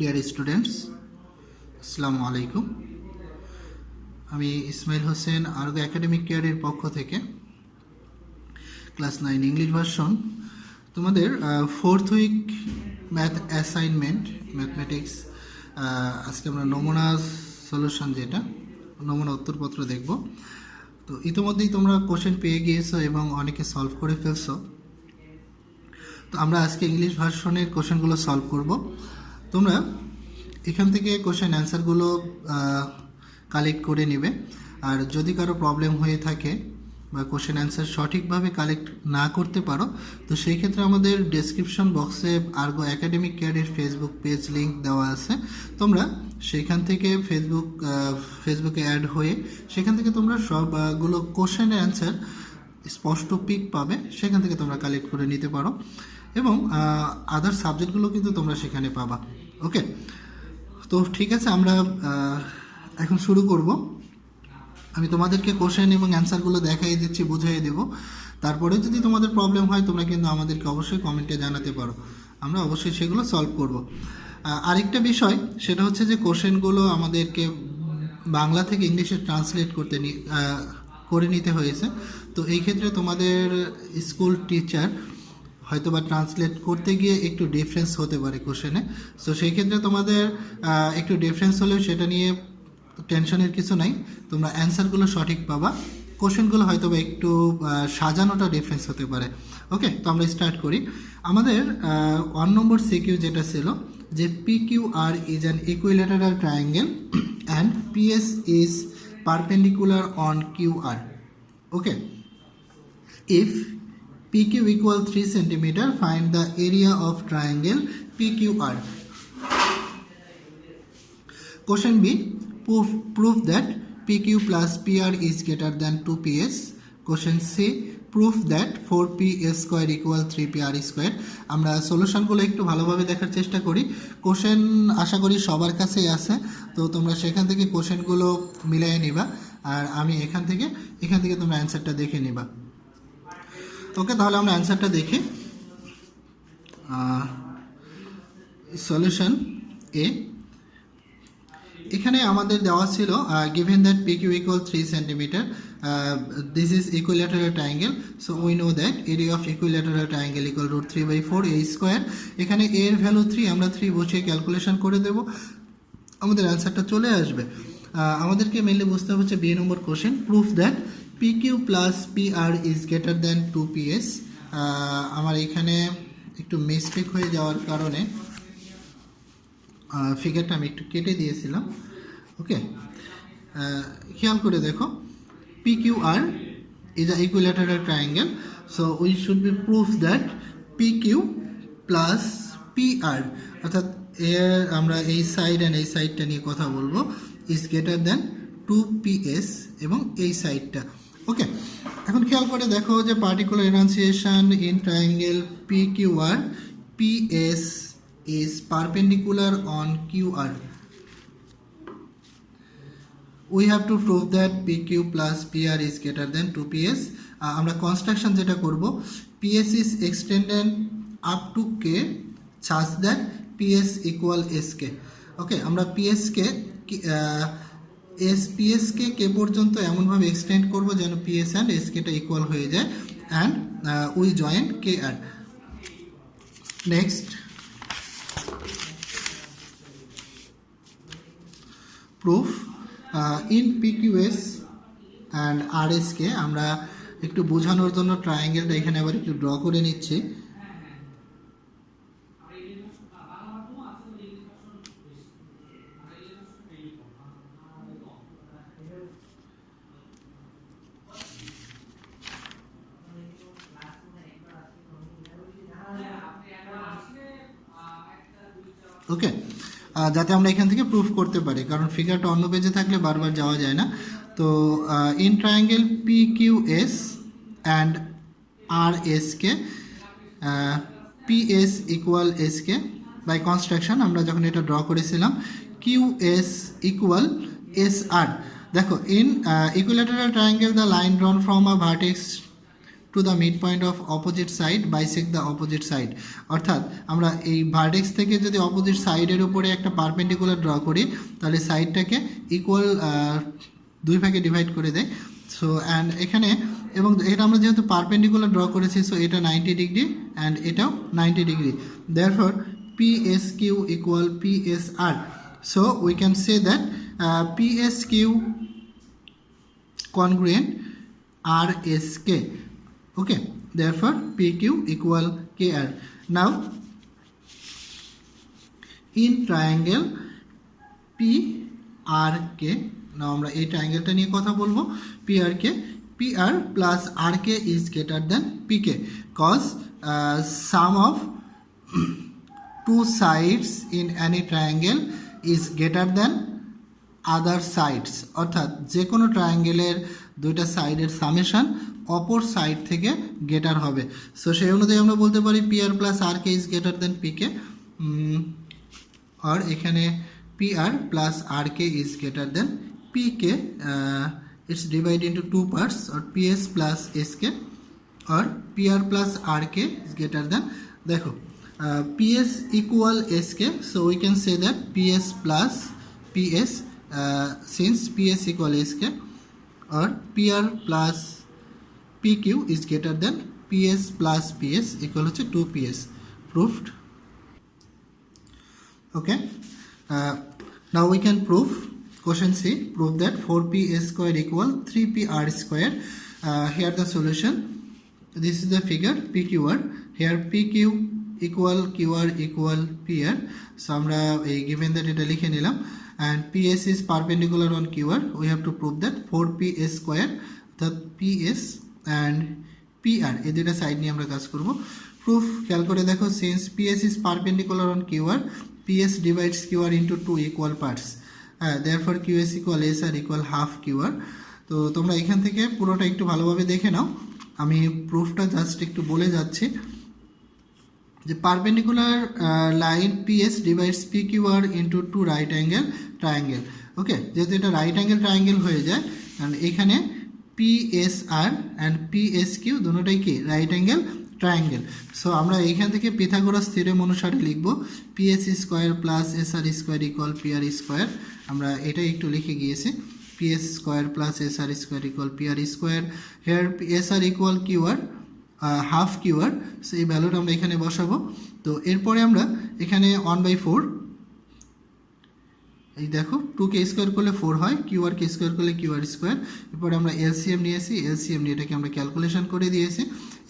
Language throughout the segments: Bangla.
ডিয়ার স্টুডেন্টস, আসসালামু আলাইকুম। আমি ইসমাইল হোসেন আরগো একাডেমিক কেয়ারের পক্ষ থেকে ক্লাস 9 ইংলিশ ভার্সন তোমাদের fourth week math assignment mathematics আজকে আমরা নমুনা সলিউশন যেটা নমুনা উত্তরপত্র দেখব। তো ইতিমধ্যেই তোমরা কোশ্চেন পেয়ে গিয়েছো এবং অনেকে সলভ করে ফেলছো। তো আমরা আজকে ইংলিশ ভার্সনের কোশ্চেনগুলো সলভ করব। তোমরা এখান থেকে কোশ্চেন অ্যান্সারগুলো কালেক্ট করে নেবে। আর যদি কারো প্রবলেম হয়ে থাকে বা কোশ্চেন অ্যান্সার সঠিকভাবে কালেক্ট না করতে পারো, তো সেই ক্ষেত্রে আমাদের ডেসক্রিপশন বক্সে আরগো একাডেমিক কেয়ারের ফেসবুক পেজ লিঙ্ক দেওয়া আছে। তোমরা সেখান থেকে ফেসবুকে অ্যাড হয়ে সেখান থেকে তোমরা সবগুলো কোশ্চেনের অ্যান্সার স্পষ্ট পিক পাবে, সেখান থেকে তোমরা কালেক্ট করে নিতে পারো এবং আদার সাবজেক্টগুলো কিন্তু তোমরা সেখানে পাবা। ওকে, তো ঠিক আছে, আমরা এখন শুরু করব। আমি তোমাদেরকে কোশ্চেন এবং অ্যান্সারগুলো দেখাই দিচ্ছি, বুঝাই দেব। তারপরে যদি তোমাদের প্রবলেম হয় তোমরা কিন্তু আমাদেরকে অবশ্যই কমেন্টে জানাতে পারো, আমরা অবশ্যই সেগুলো সলভ করব। আরেকটা বিষয় সেটা হচ্ছে যে কোশ্চেনগুলো আমাদেরকে বাংলা থেকে ইংলিশে ট্রান্সলেট করে নিতে হয়েছে। তো এই ক্ষেত্রে তোমাদের স্কুল টিচার হয়তো বা ট্রান্সলেট করতে গিয়ে একটু ডিফারেন্স হতে পারে কোশ্চেনে। সো সেই ক্ষেত্রে তোমাদের একটু ডিফারেন্স হলেও সেটা নিয়ে টেনশনের কিছু নাই, তোমরা অ্যান্সারগুলো সঠিক পাবা। কোশ্চেনগুলো হয়তো বা একটু সাজানোটা ডিফারেন্স হতে পারে। ওকে, তো আমরা স্টার্ট করি। আমাদের 1 নম্বর সিকিউ যেটা ছিল যে PQR is an equilateral triangle and PS is perpendicular on QR. Okay, if PQ equal 3 cm, find the area of triangle PQR. Question B, prove that PQ plus PR is greater than 2PS. Question C, proof that 4P square equal 3PR square. আমরা সলিউশনগুলো একটু ভালোভাবে দেখার চেষ্টা করি। কোশ্চেন আশা করি সবার কাছেই আছে, তো তোমরা সেখান থেকে কোশ্চেনগুলো মিলিয়ে নিবা আর আমি এখান থেকে তোমরা অ্যান্সারটা দেখে নিবা। ওকে, তাহলে আমরা অ্যান্সারটা দেখি। সলিউশন এ, এখানে আমাদের দেওয়া ছিল given that PQ equal 3 cm, this is equilateral triangle, so we know that area of equilateral triangle equal root 3/4 a square. এখানে a এর ভ্যালু 3, আমরা 3 বসিয়ে ক্যালকুলেশন করে দেব, আমাদের অ্যান্সারটা চলে আসবে। আমাদেরকে মেনলি বুঝতে হচ্ছে B number question, proof that PQ plus PR is greater than 2PS। আমার এখানে একটু মিস্টেক হয়ে যাওয়ার কারণে ফিগারটা আমি একটু কেটে দিয়েছিলাম। ওকে, খেয়াল করে দেখো, PQR is an equilateral triangle, so we should be proof that PQ plus PR, অর্থাৎ আমরা এই সাইড অ্যান্ড এই সাইডটা নিয়ে কথা বলবো, ইজ গ্রেটার দ্যান 2PS এবং এই সাইডটা। ওকে, এখন খেয়াল করে দেখো যে particular enunciation in triangle PQR, PS is perpendicular on QR. We have to prove that PQ plus PR is greater than 2PS. আমরা কনস্ট্রাকশন যেটা করব, PS is extended up to K such that PS equal SK. ওকে, আমরা PS কে কে পর্যন্ত এমনভাবে এক্সটেন্ড করব যেন PS অ্যান্ড SK টা ইকুয়াল হয়ে যায়, and we join KR. Next, proof in PQS and RSK। আমরা একটু বোঝানোর জন্য ট্রায়াঙ্গেলটা এখানে আবার একটু ড্র করে নিচ্ছি। ওকে, যাতে আমরা এখান থেকে প্রুফ করতে পারি, কারণ ফিগারটা অন্য পেজে থাকলে বারবার যাওয়া যায় না। তো in triangle PQS and RSK, PS equal SK by construction আমরা যখন এটা ড্র করেছিলাম, QS ইকুয়াল SR। দেখো, in equilateral triangle the line drawn from a vertex to the mid point of opposite side bisect the opposite side. অর্থাৎ আমরা এই ভার্টেক্স থেকে যদি অপোজিট সাইডের উপরে একটা পারপেন্ডিকুলার ড্র করি তাহলে সাইডটাকে ইকুয়াল 2 ভাগে ডিভাইড করে দেয়। সো অ্যান্ড এখানে এবং এটা আমরা যেহেতু পারপেন্ডিকুলার ড্র করেছি, সো এটা 90 ডিগ্রি অ্যান্ড এটাও 90 degree. Therefore PSQ equal PSR. So we can say that PSQ congruent RSK. Okay, therefore PQ equal KR. Now in triangle PRK, now আমরা এই ট্রায়াঙ্গেলটা নিয়ে কথা বলবো। PRK, PR plus RK is greater than PK cause sum of two sides in any triangle is greater than other sides. অর্থাৎ যে কোনো ট্রায়াঙ্গেলের দুইটা সাইডের সামেশন অপর সাইড থেকে গ্রেটার হবে। সো সেই অনুযায়ী আমরা বলতে পারি PR plus RK is greater then PK, আর এখানে PR plus RK is greater then PK। it's divided into two parts, or PS plus SK or PR plus RK is greater than, देखो PS equal SK, so we can say that PS plus PS, since PS equal SK, or PR plus PQ is greater than PS plus PS equal to 2PS. Proved. Okay, now we can prove. Question C, prove that 4PS square equal 3PR square. Here the solution, this is the figure PQR, here PQ equal QR equal PR. So আমরা এই given that এটা লিখে নিলাম, and PS is perpendicular on QR. We have to prove that 4PS square, that PS and PR এই দুটো সাইড নিয়ে আমরা কাজ করব। প্রুফ খেয়াল করে দেখো, since PS is perpendicular on QR, PS divides QR into two equal parts. Therefore QS equal SR equal half QR. তো তোমরা এখান থেকে পুরোটা একটু ভালোভাবে দেখে নাও, আমি প্রুফটা জাস্ট একটু বলে যাচ্ছি যে perpendicular line PS divides PQR into two right angle triangle. Okay, যেহেতু এটা রাইট অ্যাঙ্গেল ট্রায়াঙ্গেল হয়ে যায়, কারণ এখানে PSR অ্যান্ড PSQ দুটোটাই কি রাইট অ্যাঙ্গেল ট্রায়াঙ্গেল। সো আমরা এইখান থেকে পিথাগোরাস থিওরেম অনুসারে লিখব PS square plus SR square equal PR square. আমরা এটাই একটু লিখে গিয়েছি, PS square plus SR square equal PR square. Here SR equal QR, half QR, so এই ভ্যালুটা আমরা এখানে বসাবো। তো এরপরে আমরা এখানে 1/4, এই দেখো 2k স্কোয়ার করলে 4 হয়, QR কে স্কোয়ার করলে QR স্কোয়ার। এরপরে আমরা LCM নিয়েছি, LCM নিয়ে এটাকে আমরা ক্যালকুলেশন করে দিয়েছি।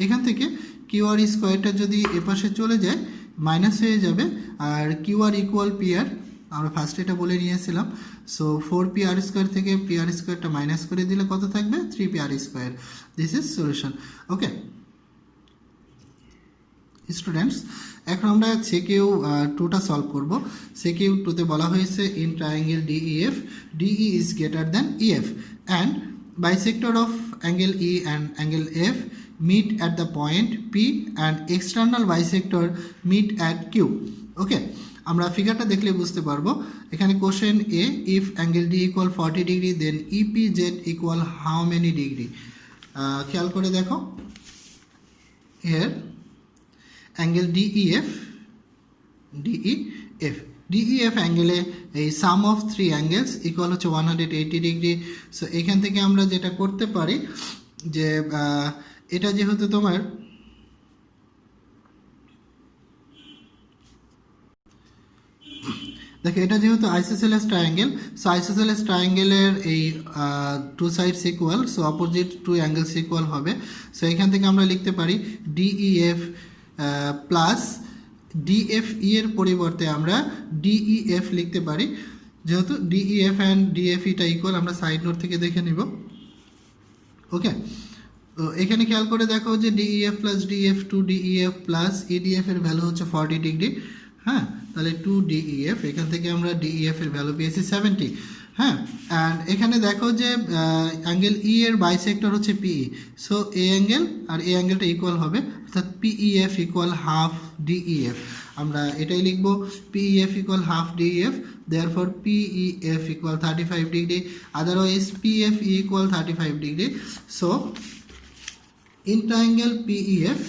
এখান থেকে QR স্কোয়ারটা যদি এপাশে চলে যায় মাইনাস হয়ে যাবে, আর QR ইকুয়াল PR আমরা ফার্স্ট এটা বলে নিয়েছিলাম। সো 4PR স্কোয়ার থেকে PR স্কোয়ারটা মাইনাস করে দিলে কত থাকবে, 3PR square. This is solution. Okay students, এখন আমরা সেকিউ 2টা সলভ করব। সেকিউ 2তে বলা হয়েছে in triangle DEF, DE is greater than EF and bisector of angle E and angle F meet at the point P and external bisector meet at Q. ওকে, আমরা ফিগারটা দেখলে বুঝতে পারবো। এখানে question A, if angle D equal 40 degree then EPZ equal how many degree? খেয়াল করে দেখো, here angle DEF অ্যাঙ্গেলে এই সাম অফ 3 অ্যাঙ্গেলস ইকুয়াল হচ্ছে 180 ডিগ্রি। সো এখান থেকে আমরা যেটা করতে পারি যে এটা যেহেতু তোমার দেখো এটা যেহেতু আইসোসেলেস ট্রায়াঙ্গেল, সো আইসোসেলেস ট্রায়াঙ্গেলের এই two sides equal, so opposite two angles equal হবে। সো এখান থেকে আমরা লিখতে পারি DEF প্লাস DFE এর পরিবর্তে আমরা DEF লিখতে পারি, যেহেতু DEF অ্যান্ড DFEটা ইকুয়াল। আমরা সাইড নোট থেকে দেখে নিব। ওকে, তো এখানে খেয়াল করে দেখো যে DEF plus DF 2DEF plus EDF এর ভ্যালু হচ্ছে 40 ডিগ্রি। হ্যাঁ, তাহলে 2DEF, এখান থেকে আমরা DEF এর ভ্যালু পেয়েছি 70। হ্যাঁ, অ্যান্ড এখানে দেখো যে অ্যাঙ্গেল E এর বাইসেক্টর হচ্ছে PE, সো এ অ্যাঙ্গেল আর এ অ্যাঙ্গেলটা ইকুয়াল হবে, অর্থাৎ PEF ইকুয়াল হাফ DEF। আমরা এটাই লিখব, PEF equal half DEF, therefore PEF equal 35 degree, otherwise PFE equal 35 degree. So in triangle PEF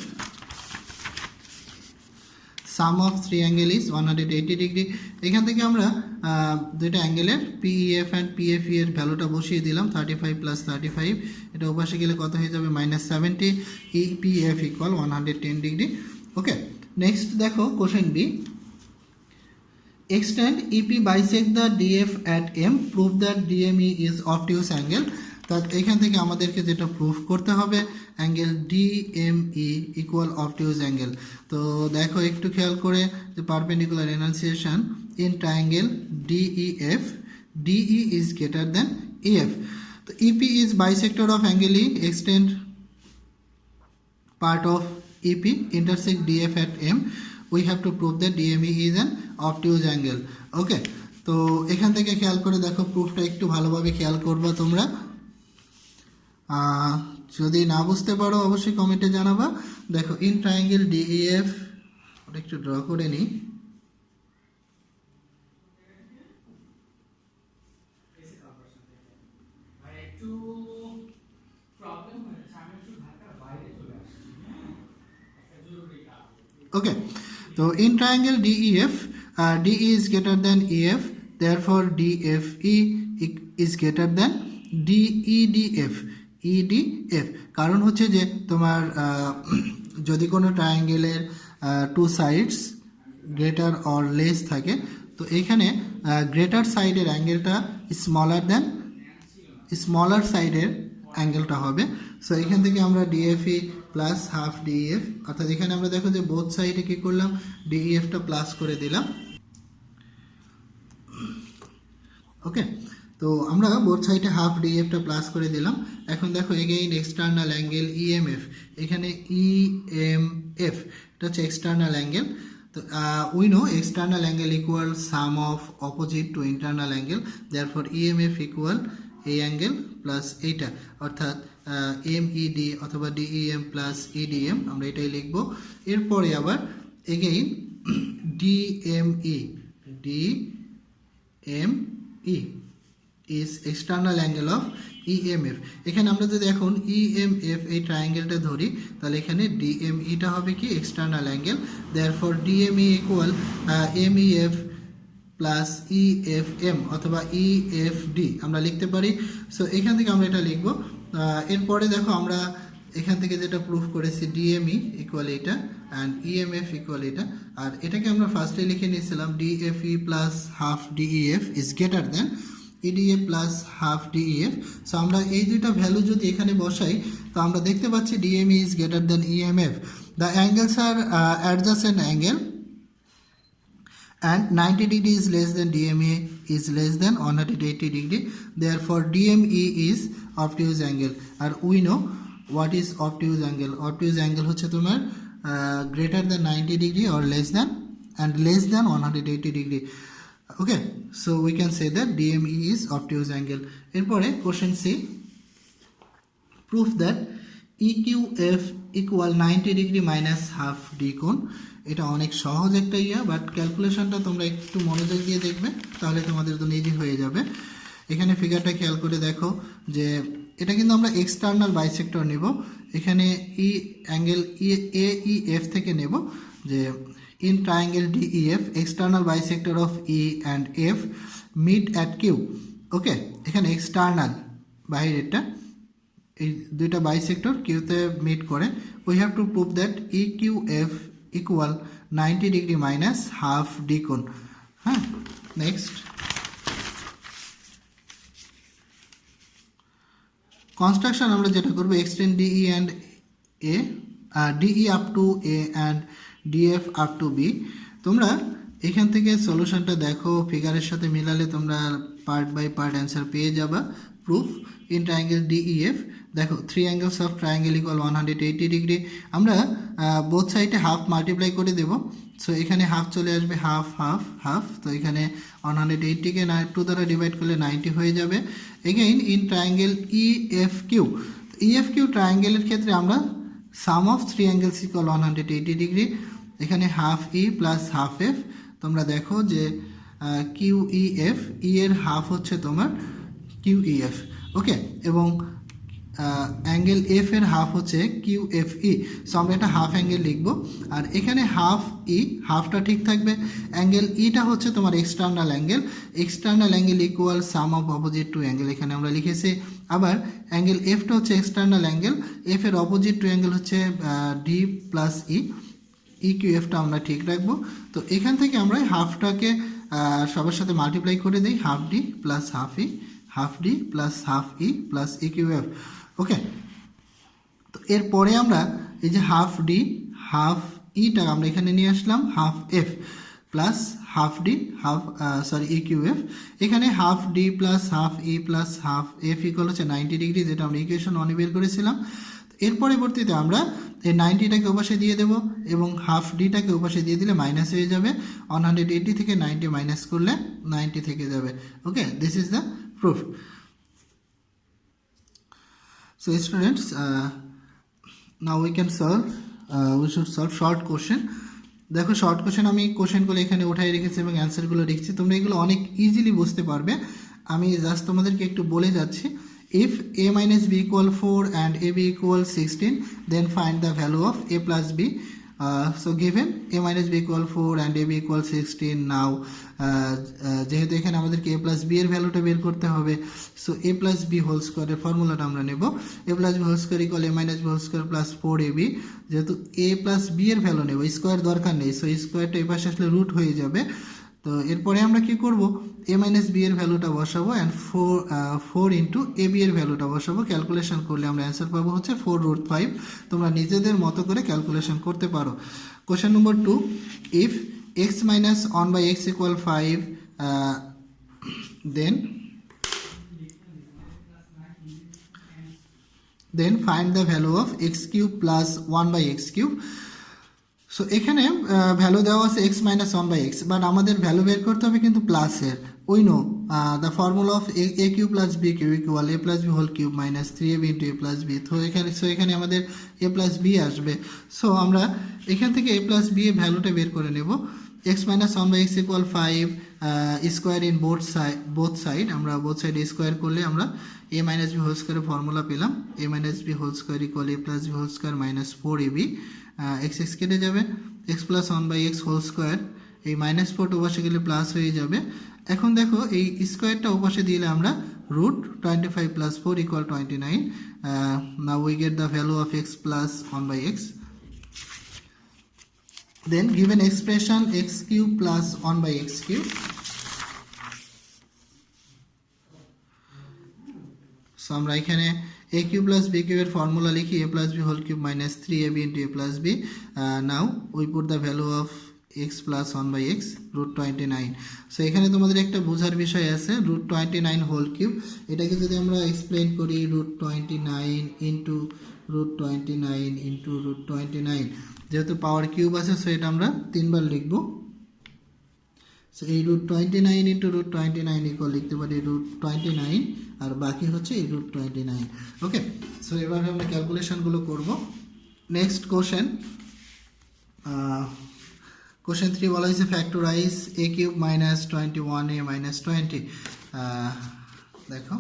some of three angle is 180 degree. এখান থেকে আমরা দুইটা অ্যাঙ্গেলের PEF অ্যান্ড PFE এর ভ্যালুটা বসিয়ে দিলাম, 35 প্লাস 35, এটা ওপাশে গেলে কত হয়ে যাবে -70, EPF equal 110 degree. Okay, next দেখো question B, extend EP bisect the DF at M, prove that DME is obtuse angle। তা এখান থেকে আমাদেরকে যেটা প্রুফ করতে হবে angle DME equal obtuse angle. তো দেখো একটু খেয়াল করে যে perpendicular enunciation in triangle DEF, DE is greater than EF। তো EP is bisector of angle E, extend part of EP intersect DF at M, we have to prove that DME is an obtuse angle। ওকে, তো এখান থেকে খেয়াল করে দেখো, প্রুফটা একটু ভালোভাবে খেয়াল করবা তোমরা। যদি না বুঝতে পারো অবশ্যই কমেন্টে জানাবা। দেখো ইন ট্রায়াঙ্গেল DEF, ওটা একটু ড্র করে নিই। ওকে, তো in triangle DEF, DE is greater than EF, therefore DFE is greater than EDF। কারণ হচ্ছে যে তোমার যদি কোনো ট্রায়াঙ্গেলের two sides greater or less থাকে, তো এখানে গ্রেটার সাইডের অ্যাঙ্গেলটা স্মলার সাইডের অ্যাঙ্গেলটা হবে। সো এখান থেকে আমরা DFE প্লাস হাফ DEF, অর্থাৎ এখানে আমরা দেখো যে বোথ সাইডে কী করলাম, DEFটা প্লাস করে দিলাম। ওকে, তো আমরা বোথ সাইডে হাফ DEFটা প্লাস করে দিলাম। এখন দেখো এগেইন এক্সটার্নাল অ্যাঙ্গেল EMF, এখানে EMF এটা হচ্ছে এক্সটার্নাল অ্যাঙ্গেল। তো we know external angle equal some of opposite to internal angle, therefore EMF equal এই অ্যাঙ্গেল প্লাস এইটা, অর্থাৎ MED অথবা DEM প্লাস EDM, আমরা এটাই লিখব। এরপরে আবার again DME is external angle of EMF। এখানে আমরা যদি এখন EMF এই ট্রায়াঙ্গেলটা ধরি, তাহলে এখানে DME টা হবে কি external angle, therefore DME equal MEF plus EFM অথবা EFD আমরা লিখতে পারি। সো এখান থেকে আমরা এটা লিখব। এরপরে দেখো আমরা এখান থেকে যেটা প্রুফ করেছি DME ইকুয়াল এটা অ্যান্ড EMF ইকুয়াল এটা, আর এটাকে আমরা ফার্স্টে লিখে নিয়েছিলাম DFE plus half DEF is greater then EDF plus half DEF। So আমরা এই দুইটা ভ্যালু যদি এখানে বসাই, তো আমরা দেখতে পাচ্ছি DME is greater than EMF। The angles are adjacent angle and 90 degree is less than DME is less than 180 degree, therefore DME is obtuse angle। আর we know what is obtuse angle। obtuse angle হচ্ছে তোমার greater than 90 degree or less than and less than 180 degree। okay, so we can say that DME is obtuse angle। এরপরে question C, proof that EQF equal 90 degree minus half D কোণ। এটা অনেক সহজ একটা বাট ক্যালকুলেশনটা তোমরা একটু মনোযোগ দিয়ে দেখবে, তাহলে তোমাদের তো ইজি হয়ে যাবে। এখানে ফিগারটা খেয়াল করে দেখো যে এটা কিন্তু আমরা এক্সটার্নাল বাইসেক্টর নেব। এখানে অ্যাঙ্গেল AEF থেকে নেব যে in triangle DEF external bisector of E and F meet at Q। Okay, এখানে এক্সটার্নাল বাইরেরটা, এই দুইটা বাইসেক্টর কিউতে মিট করে। We have to prove that EQF equal 90 degree minus half D কোণ। হ্যাঁ, নেক্সট কনস্ট্রাকশন আমরা যেটা করবো, extend DE and A, DE up to A and DF up to B। তোমরা এখান থেকে সলিউশনটা দেখো, ফিগারের সাথে মিলালে তোমরা পার্ট বাই পার্ট অ্যান্সার পেয়ে যাবা। প্রুফ ইন ট্রায়াঙ্গেল DEF, দেখো three angles of triangle equal 180 degree. আমরা বোথ সাইডে হাফ মাল্টিপ্লাই করে দেব। সো এখানে হাফ চলে আসবে, হাফ হাফ হাফ, তো এখানে 180কে 2 দ্বারা ডিভাইড করলে 90 হয়ে যাবে। Again in triangle EFQ, EFQ ট্রায়াঙ্গেলের ক্ষেত্রে আমরা sum of three angles equal 180 degree. এখানে half E plus half F, তোমরা দেখো যে QEF, E এর হাফ হচ্ছে তোমার QEF। ওকে, এবং অ্যাঙ্গেল এফ এর হাফ হচ্ছে কিউ এফ ই। সো আমরা এটা হাফ অ্যাঙ্গেল লিখব। আর এখানে হাফ ই, হাফটা ঠিক থাকবে। অ্যাঙ্গেল ইটা হচ্ছে তোমার external angle. External angle equal some of opposite to angle, এখানে আমরা লিখেছি। আবার অ্যাঙ্গেল এফটা হচ্ছে এক্সটার্নাল অ্যাঙ্গেল, এফ এর অপোজিট টু অ্যাঙ্গেল হচ্ছে ডি প্লাস ই, কিউ এফটা আমরা ঠিক রাখবো। তো এখান থেকে আমরা হাফটাকে সবার সাথে মাল্টিপ্লাই করে দিই, হাফ ডি প্লাস হাফ ই, half D plus half E plus E Q F. ওকে, তো এরপরে আমরা এই যে হাফ ডি হাফ ইটা আমরা এখানে নিয়ে আসলাম, half F plus half D half E Q F. এখানে half D plus half E plus half F equal হচ্ছে 90 ডিগ্রি, যেটা আমরা ইকুয়েশন 1 বের করেছিলাম। এর পরবর্তীতে আমরা এই 90টাকে ওপাশে দিয়ে দেবো এবং হাফ ডিটাকে ওপাশে দিয়ে দিলে মাইনাস হয়ে যাবে। 180 থেকে 90 মাইনাস করলে 90 থেকে যাবে। Okay, this is the proof. So students, now we can solve, we should solve short question. দেখো শর্ট কোশ্চেন আমি কোশ্চেনগুলো এখানে উঠাই রেখেছি এবং অ্যান্সারগুলো লিখছি, তোমরা এগুলো অনেক ইজিলি বুঝতে পারবে। আমি জাস্ট তোমাদেরকে একটু বলে যাচ্ছি। If a minus b equal 4 and ab equal 16, then find the value of a plus b. So given a minus b equal 4 and ab equal 16, now যেহেতু এখানে আমাদেরকে a plus b এর ভ্যালুটা বের করতে হবে, so a plus b whole স্কোয়ারের ফর্মুলাটা আমরা নেব। a plus b whole square equal a minus b whole square plus 4ab। যেহেতু a plus b এর ভ্যালু নেব, স্কোয়ার দরকার নেই, সো স্কোয়ারটা এই পাশে আসলে রুট হয়ে যাবে। তো এরপরে আমরা কি করব, a মাইনাস বি এর ভ্যালুটা বসাবো অ্যান্ড 4 ইন্টু এ বি এর ভ্যালুটা বসাবো। ক্যালকুলেশন করলে আমরা অ্যান্সার পাবো হচ্ছে 4√5। তোমরা নিজেদের মতো করে ক্যালকুলেশন করতে পারো। Question number 2, if x minus 1/x equal 5, then find the value of x cube plus 1/x cube. So এখানে ভ্যালু দেওয়া আছে x মাইনাস 1/x, বাট আমাদের ভ্যালু বের করতে হবে কিন্তু প্লাসের। We know the formula of a cube plus b cube equal a plus b whole cube minus 3ab into a plus b। তো এখানে আমাদের a প্লাস b আসবে। সো আমরা এখান থেকে a প্লাস b এর ভ্যালুটা বের করে নেব। x minus 1/x equal 5, square in both side, আমরা বোথ সাইড স্কোয়ার করলে আমরা a মাইনাস b হোল স্কোয়ারের ফর্মুলা পেলাম। a minus b whole square equal a plus b whole square minus 4ab। X x কেটে যাবে, x plus 1/x whole square, এই মাইনাস 4 ওপাশে গেলে প্লাস হয়ে যাবে। এখন দেখো এই স্কোয়ারটা ওপাশে দিলে আমরা root 25 plus 4 equal 29। Now we get the value of x plus 1/x। Then given expression x cube plus 1/x cube. So আমরা এখানে a কিউব প্লাস b কিউবের ফর্মুলা লিখি, a plus b whole cube minus 3ab into a plus b। Now we put the value of x plus 1/x root 29। So এখানে তোমাদের একটা বোঝার বিষয় আছে, রুট 29 হোল কিউব, এটাকে যদি আমরা এক্সপ্লেন করি root 29 into root 29 into root 29, যেহেতু পাওয়ার কিউব আছে সো এটা আমরা 3বার লিখবো। সো এই রুট 29 ইন্টু রুট 29 ইকুয়াল লিখতে পারি রুট 29, আর বাকি হচ্ছে এই রুট 29। ওকে, সো এভাবে আমরা ক্যালকুলেশনগুলো করব। নেক্সট কোশ্চেন, কোশ্চেন 3 বলা হয়েছে factorise a cube minus 21a minus 20। দেখো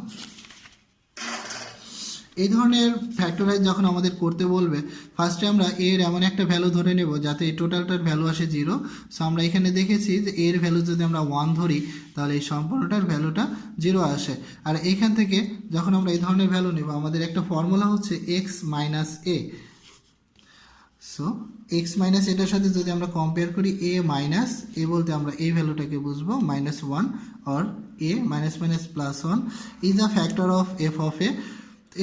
এই ধরনের ফ্যাক্টরাইজ যখন আমাদের করতে বলবে, ফার্স্টে আমরা এর এমন একটা ভ্যালু ধরে নেব যাতে এই টোটালটার ভ্যালু আসে 0। সো আমরা এখানে দেখেছি যে এর ভ্যালু যদি আমরা 1 ধরি তাহলে এই সম্পূর্ণটার ভ্যালুটা 0 আসে। আর এইখান থেকে যখন আমরা এই ধরনের ভ্যালু নেব, আমাদের একটা ফর্মুলা হচ্ছে x minus a। So x minus এটার সাথে যদি আমরা কম্পেয়ার করি a মাইনাস a বলতে আমরা এই ভ্যালুটাকে বুঝবো -1, or a minus minus plus 1 is a factor of f of a।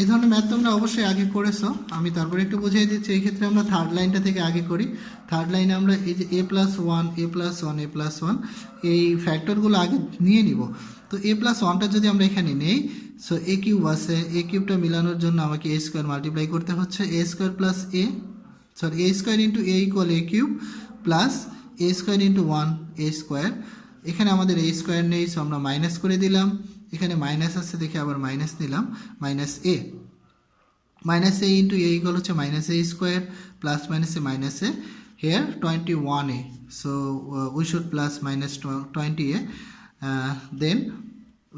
এই ধরনের ম্যাথ তোমরা অবশ্যই আগে করেছো, আমি তারপরে একটু বুঝিয়ে দিচ্ছি। এই ক্ষেত্রে আমরা থার্ড লাইনটা থেকে আগে করি। থার্ড লাইনে আমরা এই যে a plus 1 a plus 1 a plus 1 এই ফ্যাক্টরগুলো আগে নিয়ে নিব। তো a প্লাস 1টা যদি আমরা এখানে নেই, সো a কিউব আছে, a কিউবটা মিলানোর জন্য আমাকে a স্কোয়ার মাল্টিপ্লাই করতে হচ্ছে, a square plus a square into a equal a cube plus a square into 1 a square. এখানে আমাদের a স্কোয়ার নেই, সো আমরা মাইনাস করে দিলাম। এখানে মাইনাস আছে দেখে আবার মাইনাস নিলাম, minus a into a equal হচ্ছে minus a square plus minus a here 21a। So we should plus minus 20a, then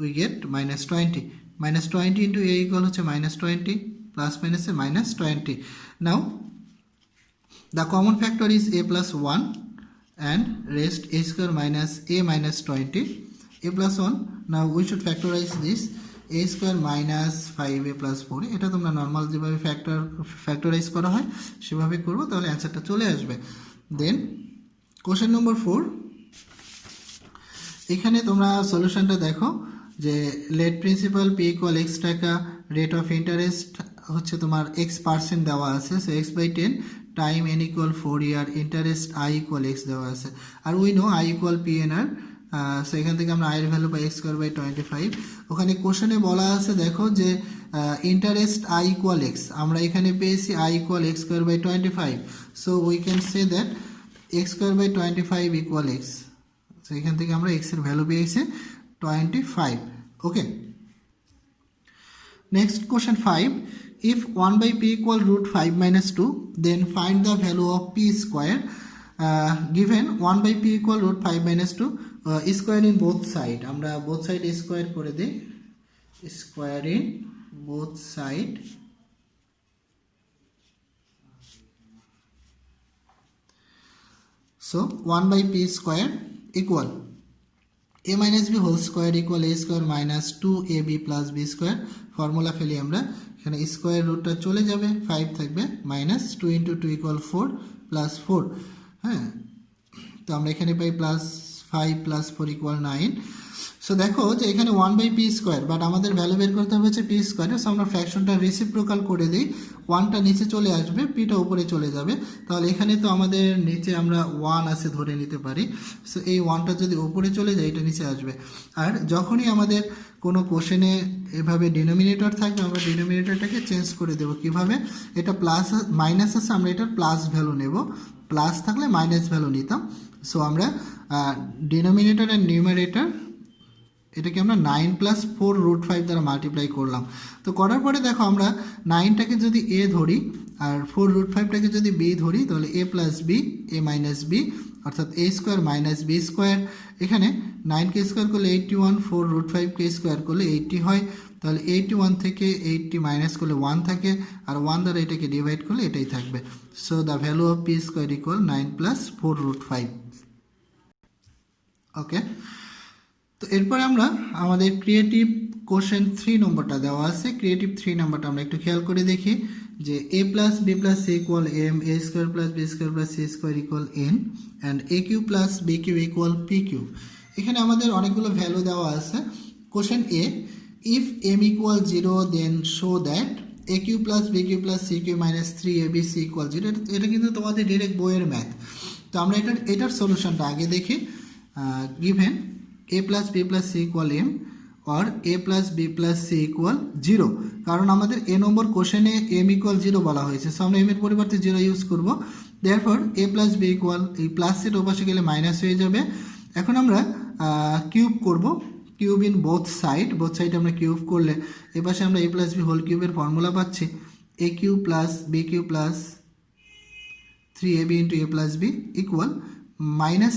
we get -20 into a equal হচ্ছে -20 plus minus a minus 20. Now the common factor is a plus 1 and rest a square minus a minus 20, a plus 1. Now we should factorize this, a square minus 5a plus 4. এটা তোমরা নর্মাল যেভাবে ফ্যাক্টরাইজ করা হয় সেভাবে করবো, তাহলে অ্যান্সারটা চলে আসবে। দেন কোশ্চেন নম্বর 4, এখানে তোমরা সলিউশনটা দেখো যে let principal P equal X টাকা, রেট অফ ইন্টারেস্ট হচ্ছে তোমার x% দেওয়া আছে, so x/10 time n equal 4 year, interest i equal x দেওয়া আছে, আর we know i equal PNR। So এখান থেকে আমরা i এর ভ্যালু পাই x²/25। ওখানে কোশ্চেনে বলা আছে দেখো যে ইন্টারেস্ট i ইকুয়াল x, আমরা এখানে পেয়েছি i equal x²/25, so we can say that x²/25 equal x। So এখান থেকে আমরা x এর ভ্যালু পেয়েছি 25। ওকে, next question 5, if 1/p equal root 5 minus 2, then find the value of p square. Given 1/p equal root 5 minus 2, square in both side, আমরা both side square করে দিই, square in both side, so 1/p square equal a minus b whole square equal a square minus 2ab plus b square। Formula ফেলি আমরা, এখানে স্কোয়ার রুটটা চলে যাবে, 5 থাকবে, মাইনাস 2 × 2 = 4 প্লাস 4। হ্যাঁ, তো আমরা এখানে পাই প্লাস 5 প্লাস 4 = 9। সো দেখো যে এখানে 1/p স্কোয়ার, বাট আমাদের ভ্যালু বের করতে হবে হচ্ছে p স্কোয়ারে। সো আমরা ফ্র্যাকশনটা রেসিপ্রোকাল করে দিই, 1টা নিচে চলে আসবে, pটা উপরে চলে যাবে, তাহলে এখানে তো আমাদের নিচে আমরা 1 আছে ধরে নিতে পারি। সো এই 1টা যদি উপরে চলে যায় এটা নিচে আসবে। আর যখনই আমাদের কোনো কোশ্চেনে এভাবে ডিনোমিনেটর থাকবে, আমরা ডিনোমিনেটরটাকে চেঞ্জ করে দেবো। কিভাবে? এটা প্লাস মাইনাস আছে, আমরা এটার প্লাস ভ্যালু নেব, প্লাস থাকলে মাইনাস ভ্যালু নিতাম। সো আমরা ডিনোমিনেটর অ্যান্ড নিউমারেটর এটাকে আমরা 9 + 4 √5 দ্বারা মাল্টিপ্লাই করলাম। তো করার পরে দেখো আমরা 9টাকে যদি a ধরি আর 4 √5টাকে যদি b ধরি, তাহলে a + b a - b অর্থাৎ a square minus b square. এখানে 9কে স্কোয়ার করলে 81, 4 √5কে স্কোয়ার করলে 80 হয়, তাহলে 81 থেকে 80 মাইনাস করলে 1 থাকে, আর 1 দ্বারা এটাকে ডিভাইড করলে এটাই থাকবে। So the value of p square equal 9 + 4 √5। ওকে, তো এরপরে আমরা আমাদের ক্রিয়েটিভ কোশ্চেন 3 নম্বরটা দেওয়া আছে, ক্রিয়েটিভ 3 নম্বরটা আমরা একটু খেয়াল করে দেখি যে a + b + c = m, a² + b² + c² = n, and aq + bq = pq। এখানে আমাদের অনেকগুলো ভ্যালু দেওয়া আছে। Question a, if m = 0 then show that aq + bq + cq - 3abc = 0। এটা কিন্তু তোমাদের ডিরেক্ট বইয়ের ম্যাথ। তো আমরা এটার সলিউশনটা আগে দেখি। Given a + b + c = m or a + b + c = 0, কারণ আমাদের a নম্বর কোশ্চেনে m = 0 বলা হয়েছে, সো আমরা m এর পরিবর্তে 0 ইউজ করব। দেয়ারফর a + b এই প্লাসের ওপাশে গেলে মাইনাস হয়ে যাবে। এখন আমরা কিউব করব, কিউব ইন বোথ সাইড আমরা কিউব করলে এপাশে আমরা a + b হোল কিউবের ফর্মুলা পাচ্ছি, aq + bq + 3ab × a + b =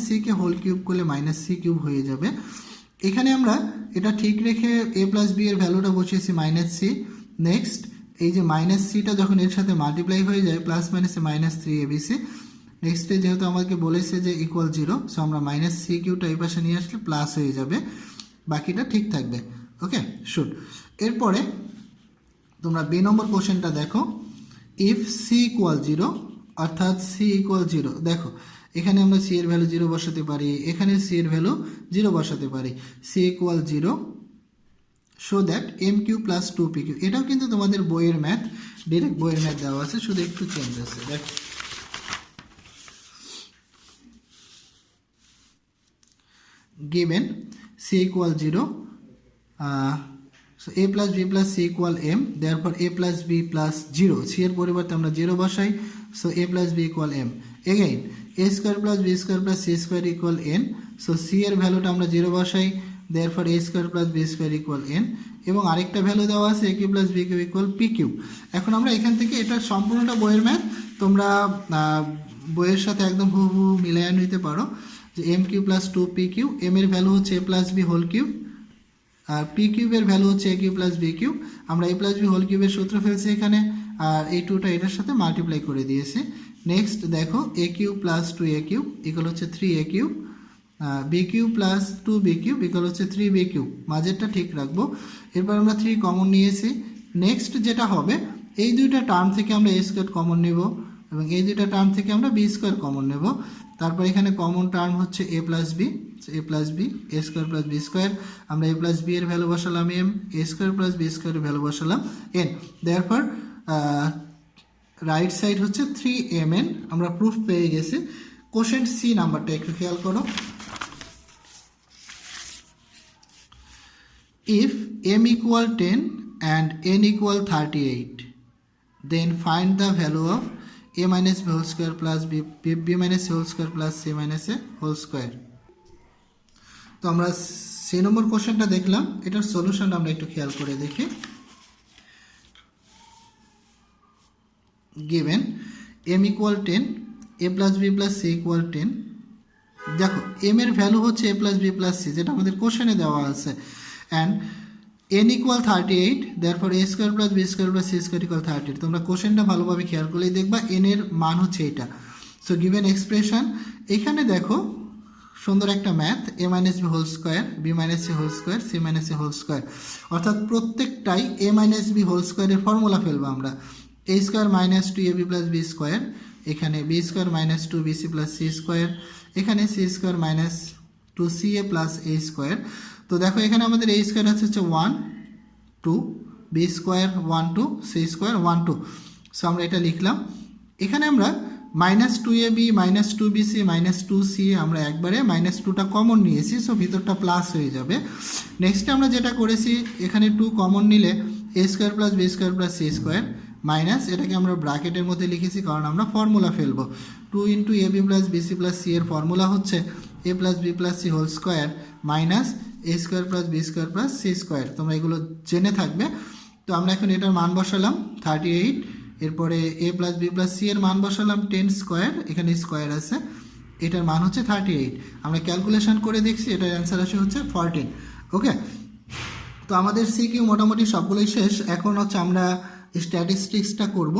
-c K whole cube করলে -c³ হয়ে যাবে। এখানে আমরা এটা ঠিক রেখে a + b এর ভ্যালুটা বসিয়েছি -c। নেক্সট এই যে -cটা যখন এর সাথে মাল্টিপ্লাই হয়ে যায় প্লাস মাইনাসে -3abc। নেক্সটে যেহেতু আমাকে বলেছে যে ইকুয়াল 0, সো আমরা -c³ এই পাশে নিয়ে আসলে প্লাস হয়ে যাবে, বাকিটা ঠিক থাকবে। ওকে, শুড। এরপরে তোমরা b নম্বর কোশ্চেনটা দেখো, ইফ c = 0 অর্থাৎ c = 0, দেখো এখানে আমরা c এর ভ্যালু 0 বসাতে পারি, এখানে c এর ভ্যালু 0 বসাতে পারি। c = 0, show that mq + 2pq। এটাও কিন্তু তোমাদের বইয়ের ম্যাথ, ডিরেক্ট বইয়ের ম্যাথ দেওয়া আছে, শুধু একটু চেঞ্জ আছে। দেখো given c = 0, so a + b + c = m, therefore a + b + 0, c এর পরিবর্তে আমরা 0 বসাই, so a + b = m। again a² + b² + c² = n, so c এর ভ্যালুটা আমরা 0 বসাই, therefore a² + b² = n, এবং আরেকটা ভ্যালু দেওয়া আছে aq + bq = pq। এখন আমরা এখান থেকে এটা সম্পূর্ণটা বইয়ের ম্যাথ, তোমরা বইয়ের সাথে একদম হুবহু মিলিয়ে নিতে পারো যে mq + 2pq, m এর ভ্যালু হচ্ছে a + b হোল কিউব আর পি কিউবের ভ্যালু হচ্ছে a cube plus b cube. আমরা এ প্লাস বি হোল কিউবের সূত্র ফেলছি এখানে, আর এই টুটা এটার সাথে মাল্টিপ্লাই করে দিয়েছি। নেক্সট দেখো a cube plus two a cube equal হচ্ছে 3a cube, b cube plus 2b cube equal হচ্ছে 3b কিউব। মাঝেরটা ঠিক রাখবো। এরপর আমরা 3 কমন নিয়েছি। নেক্সট যেটা হবে, এই দুইটা টার্ম থেকে আমরা এ স্কোয়ার কমন নেব এবং এই দুইটা টার্ম থেকে আমরা বি স্কোয়ার কমন নেব। তারপর এখানে কমন টার্ম হচ্ছে এ plus B, A plus B A square plus B square. আমরা এ প্লাস বি এর ভ্যালু বসালাম এম, এ স্কোয়ার প্লাস বি স্কোয়ারের ভ্যালু বসালাম এন। দেয়ারফর রাইট সাইড হচ্ছে 3mn। আমরা প্রুফ পেয়ে গেছি। কোশ্চেন সি নাম্বারটা একটু খেয়াল করো। If m equal 10 and n equal 38, then find the value of a minus b whole square plus b minus a whole square plus c minus a whole square. তো আমরা সি নম্বর কোশ্চেনটা দেখলাম, এটার সলিউশনটা আমরা একটু খেয়াল করে দেখি। given m equal 10, a plus b plus c equal 10, দেখো m এর ভ্যালু হচ্ছে a plus b plus c, যেটা আমাদের কোশ্চেনে দেওয়া আছে, and n equal 38, therefore a square plus b square plus c square equal 30। তোমরা কোশ্চেনটা ভালোভাবে খেয়াল করলেই দেখবা n এর মান হচ্ছে এটা। সো গিভেন এক্সপ্রেশন, এখানে দেখো সুন্দর একটা math, a minus b whole square, b minus c whole square, c minus a whole square, অর্থাৎ প্রত্যেকটাই a minus b হোল স্কোয়ারের ফর্মুলা ফেলবো আমরা। a square minus 2ab plus b square, এখানে b square minus 2bc plus c square, এখানে c square minus 2ca plus a square. তো দেখো এখানে আমাদের a স্কোয়ার হচ্ছে 1 2, b square 1 2, c square 1 2। So আমরা এটা লিখলাম। এখানে আমরা minus 2ab minus 2bc minus 2c আমরা একবারে মাইনাস 2টা কমন নিয়েছি, সো ভিতরটা প্লাস হয়ে যাবে। নেক্সট আমরা যেটা করেছি, এখানে 2 কমন নিলে a square plus b square plus c square minus, এটাকে আমরা ব্র্যাকেটের মধ্যে লিখেছি কারণ আমরা ফর্মুলা ফেলবো। 2 into ab plus bc plus c এর ফর্মুলা হচ্ছে a plus b plus c whole square minus a square plus b square plus c square. তোমরা এগুলো জেনে থাকবে। তো আমরা এখন এটার মান বসালাম 38, এরপরে a plus b plus c এর মান বসালাম 10 স্কোয়ার, এখানে স্কোয়ার আছে, এটার মান হচ্ছে 38। আমরা ক্যালকুলেশন করে দেখছি, এটার অ্যান্সার আসে হচ্ছে 14। ওকে, তো আমাদের সিকিউ মোটামুটি সবগুলোই শেষ। এখন হচ্ছে আমরা স্ট্যাটিস্টিক্সটা করব।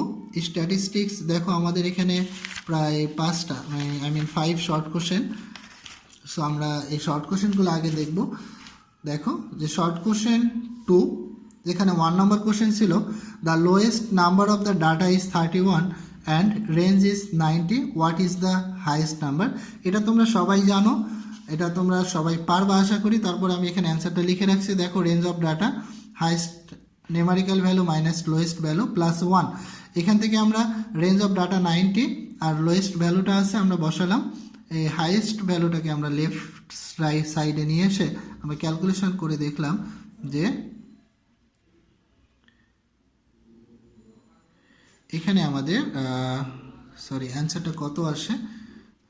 স্ট্যাটিস্টিক্স দেখো আমাদের এখানে প্রায় 5টা, I mean 5 short question. So আমরা এই শর্ট কোশ্চেনগুলো আগে দেখব। দেখো যে শর্ট কোশ্চেন 2, যেখানে 1 নম্বর কোশ্চেন ছিল, the lowest number of the data is 31 and range is 90, what is the highest number. এটা তোমরা সবাই জানো, এটা তোমরা সবাই পারবা আশা করি। তারপর আমি এখানে অ্যান্সারটা লিখে রাখছি। দেখো range of data, highest numerical value minus lowest value plus 1। এখান থেকে আমরা রেঞ্জ অফ ডাটা 90 আর লোয়েস্ট ভ্যালুটা আছে আমরা বসালাম। এই হাইয়েস্ট ভ্যালুটাকে আমরা লেফট রাইট সাইডে নিয়ে এসে আমরা ক্যালকুলেশন করে দেখলাম যে এখানে আমাদের সরি অ্যান্সারটা কত আসে।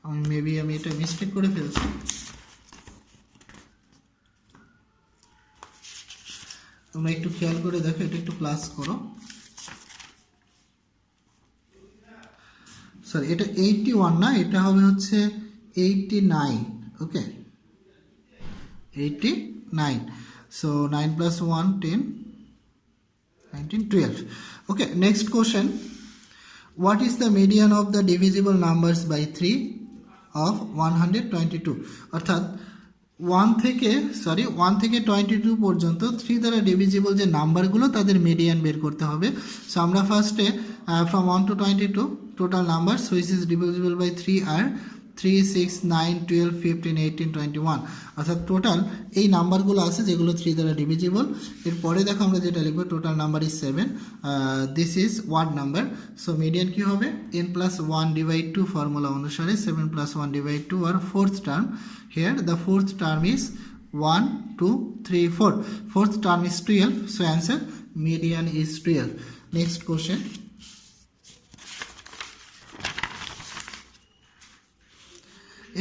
আমি এটা মিস্টেক করে ফেলছি। তোমরা একটু খেয়াল করে দেখো, এটা একটু প্লাস করো। সরি, এটা 81 না, এটা হবে হচ্ছে 89। Okay, 89। So 9 plus 1 10, 19 12। Okay, next question, what is the median of the divisible numbers by 3 of 122। অর্থাৎ 1 থেকে 22 পর্যন্ত 3 দ্বারা ডিভিজিবল যে নাম্বারগুলো তাদের মিডিয়ান বের করতে হবে। সো আমরা ফার্স্টে from 1 to 22 total numbers which is divisible by 3 আর 3 6 9 12 15 18 21। অর্থাৎ টোটাল এই নাম্বারগুলো আছে যেগুলো 3 দ্বারা ডিভিজিবল। এরপরে দেখো আমরা যেটা লিখবো, total number is 7, this is odd number. So median কি হবে, n plus 1 divide 2 ফর্মুলা অনুসারে 7 plus 1 divide 2 আর fourth term. Here the fourth term is 1 2 3 4, fourth term is 12, so answer median is 12. Next question,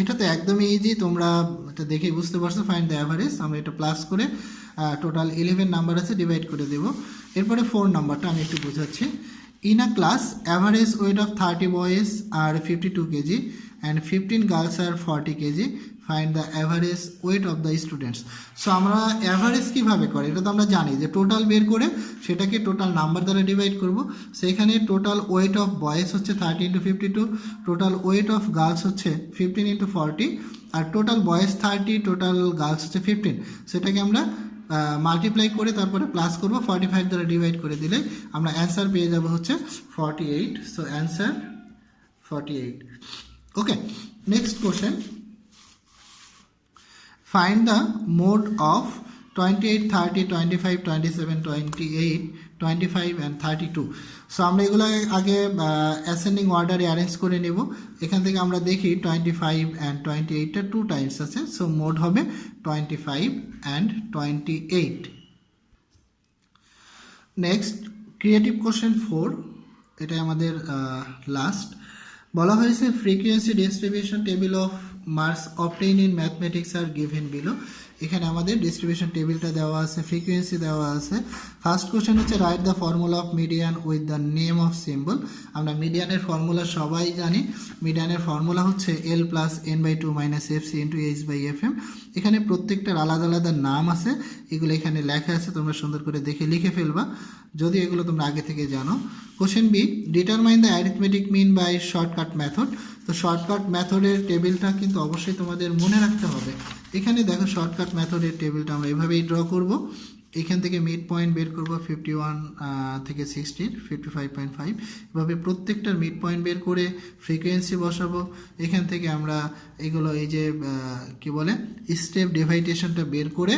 এটা তো একদমই ইজি, তোমরা এটা দেখে বুঝতে পারছো। ফাইন্ড দ্য অ্যাভারেজ, আমরা এটা প্লাস করে টোটাল 11 নাম্বার আছে ডিভাইড করে দেব। এরপরে 4 নাম্বারটা আমি একটু বোঝাচ্ছি। In a class average weight of 30 boys are 52 kg and 15 girls are 40 kg. Find the average weight of the students. So আমরা অ্যাভারেজ কীভাবে করে, এটা তো আমরা জানি যে টোটাল বের করে সেটাকে টোটাল নাম্বার দ্বারা ডিভাইড করব। সেইখানে টোটাল ওয়েট অফ বয়েজ হচ্ছে 30 × 52, টোটাল ওয়েট অফ গার্লস হচ্ছে 15 × 40, আর টোটাল বয়েজ 30, টোটাল গার্লস হচ্ছে 15। সেটাকে আমরা মাল্টিপ্লাই করে তারপরে প্লাস করব, 45 দ্বারা ডিভাইড করে দিলে আমরা অ্যান্সার পেয়ে যাব হচ্ছে 48। So answer 48। Okay, next question, find the mode of 28, 30, 25, 27, 28, 25 and 32। So আমরা এগুলো আগে অ্যাসেন্ডিং অর্ডারে অ্যারেঞ্জ করে নেব। এখান থেকে আমরা দেখি 25 and 28টা 2 টাইমস আছে, সো মোড হবে 25 and 28। নেক্সট ক্রিয়েটিভ কোশ্চেন 4, এটাই আমাদের লাস্ট। বলা হয়েছে frequency distribution table of marks obtain in mathematics are given below. এখানে আমাদের ডিস্ট্রিবিউশন টেবিলটা দেওয়া আছে, ফ্রিকোয়েন্সি দেওয়া আছে। ফার্স্ট কোশ্চেন হচ্ছে write the formula of median with the name of symbol. আমরা মিডিয়ানের ফর্মুলা সবাই জানি, মিডিয়ানের ফর্মুলা হচ্ছে L + n/2 - fc × h/fm। এখানে প্রত্যেকটার আলাদা আলাদা নাম আছে, এগুলো এখানে লেখা আছে, তোমরা সুন্দর করে দেখে লিখে ফেলবা যদি এগুলো তোমরা আগে থেকে জানো। Question B, determine the arithmetic mean by shortcut method. তো শর্টকাট মেথডের টেবিলটা কিন্তু অবশ্যই তোমাদের মনে রাখতে হবে। এখানে দেখো শর্টকাট মেথডের টেবিলটা আমরা এভাবেই ড্র করব। এখান থেকে মিড পয়েন্ট বের করব 51 থেকে 60, 55.5। এভাবে প্রত্যেকটার মিড পয়েন্ট বের করে ফ্রিকোয়েন্সি বসাবো। এখান থেকে আমরা এগুলো এই যে কি বলে স্টেপ ডিভাইডেশনটা বের করে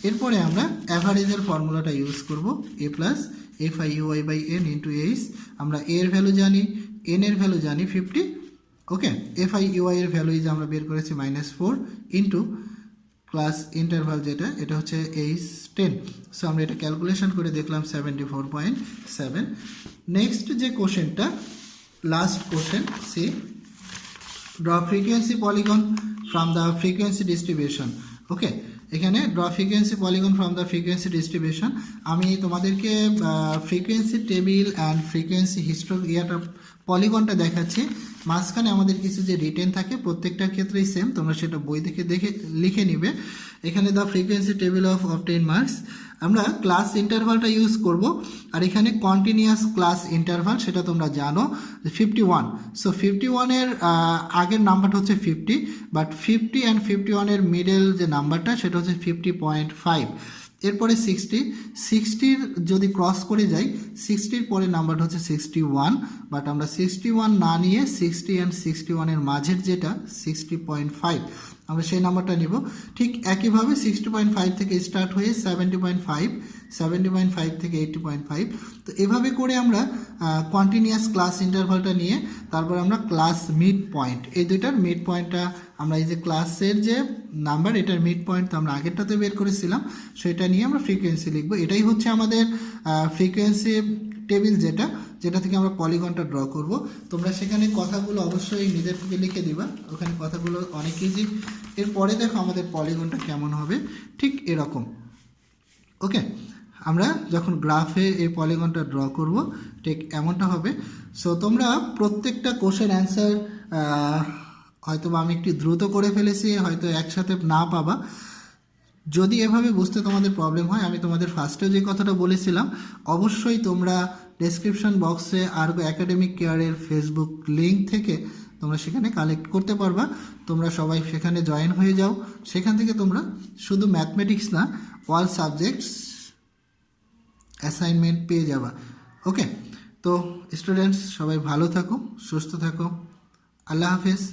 এরপরে আমরা অ্যাভারেজের ফর্মুলাটা ইউজ করব, A + FIUI/n × h। আমরা a এর ভ্যালু জানি, n এর ভ্যালু জানি 50। ওকে, FIUI এর ভ্যালু ইজ আমরা বের করেছি -4 ইন্টু ক্লাস ইন্টারভাল যেটা, এটা হচ্ছে h10। সো আমরা এটা ক্যালকুলেশন করে দেখলাম 74.7। নেক্সট যে কোশ্চেনটা, last question, C draw frequency polygon from the frequency distribution. Okay, এখানে draw frequency polygon from the frequency distribution. আমি তোমাদেরকে ফ্রিকোয়েন্সি টেবিল অ্যান্ড ফ্রিকোয়েন্সি ইয়াটা পলিগনটা দেখাচ্ছি। মাঝখানে আমাদের কিছু যে রিটেন থাকে প্রত্যেকটার ক্ষেত্রেই সেম, তোমরা সেটা বই থেকে দেখে লিখে নিবে। এখানে the frequency table of obtain marks, আমরা ক্লাস ইন্টারভালটা ইউজ করব। আর এখানে কন্টিনিউয়াস ক্লাস ইন্টারভাল, সেটা তোমরা জানো 51। সো 51-এর আগের নাম্বারটা হচ্ছে 50, বাট 50 অ্যান্ড 51-এর মিডল যে নাম্বারটা সেটা হচ্ছে 50.5। এরপরে 60-র যদি ক্রস করে যাই, 60-র পরে নাম্বারটা হচ্ছে 61, বাট আমরা 61 না নিয়ে 60 অ্যান্ড 61-এর মাঝের যেটা 60.5 আমরা সেই নাম্বারটা নিব। ঠিক একইভাবে 60.5 থেকে স্টার্ট হয়ে 70.5, 70.5 থেকে 80.5। তো এভাবে করে আমরা কন্টিনিউয়াস ক্লাস ইন্টারভালটা নিয়ে তারপর আমরা ক্লাস মিড পয়েন্ট, এই দুইটার মিড পয়েন্টটা আমরা এই যে ক্লাসের যে নাম্বার এটার মিড পয়েন্ট তো আমরা আগেরটাতে বের করেছিলাম, সেটা নিয়ে আমরা ফ্রিকোয়েন্সি লিখব। এটাই হচ্ছে আমাদের ফ্রিকোয়েন্সি টেবিল, যেটা থেকে আমরা পলিগনটা ড্র করব। তোমরা সেখানে কথাগুলো অবশ্যই নিজের থেকে লিখে দিবা, ওখানে কথাগুলো অনেক ইজি। এরপরে দেখো আমাদের পলিগনটা কেমন হবে, ঠিক এরকম। ওকে, আমরা যখন গ্রাফে এই পলিগনটা ড্র করব ঠিক এমনটা হবে। সো তোমরা প্রত্যেকটা কোশ্চেন অ্যান্সার হয়তো আমি একটু দ্রুত করে ফেলেছি, হয়তো একসাথে না পাবা। যদি এভাবে বুঝতে তোমাদের প্রবলেম হয়, আমি তোমাদের ফার্স্টে যে কথাটা বলেছিলাম, অবশ্যই তোমরা ডেসক্রিপশন বক্সে আর্গো একাডেমিক কেয়ারের ফেসবুক লিঙ্ক থেকে তোমরা সেখানে কালেক্ট করতে পারবা। তোমরা সবাই সেখানে জয়েন হয়ে যাও। সেখান থেকে তোমরা শুধু ম্যাথমেটিক্স না, অল সাবজেক্টস অ্যাসাইনমেন্ট পেয়ে যাবা। ওকে, তো স্টুডেন্টস সবাই ভালো থাকো, সুস্থ থাকো, আল্লাহ হাফেজ।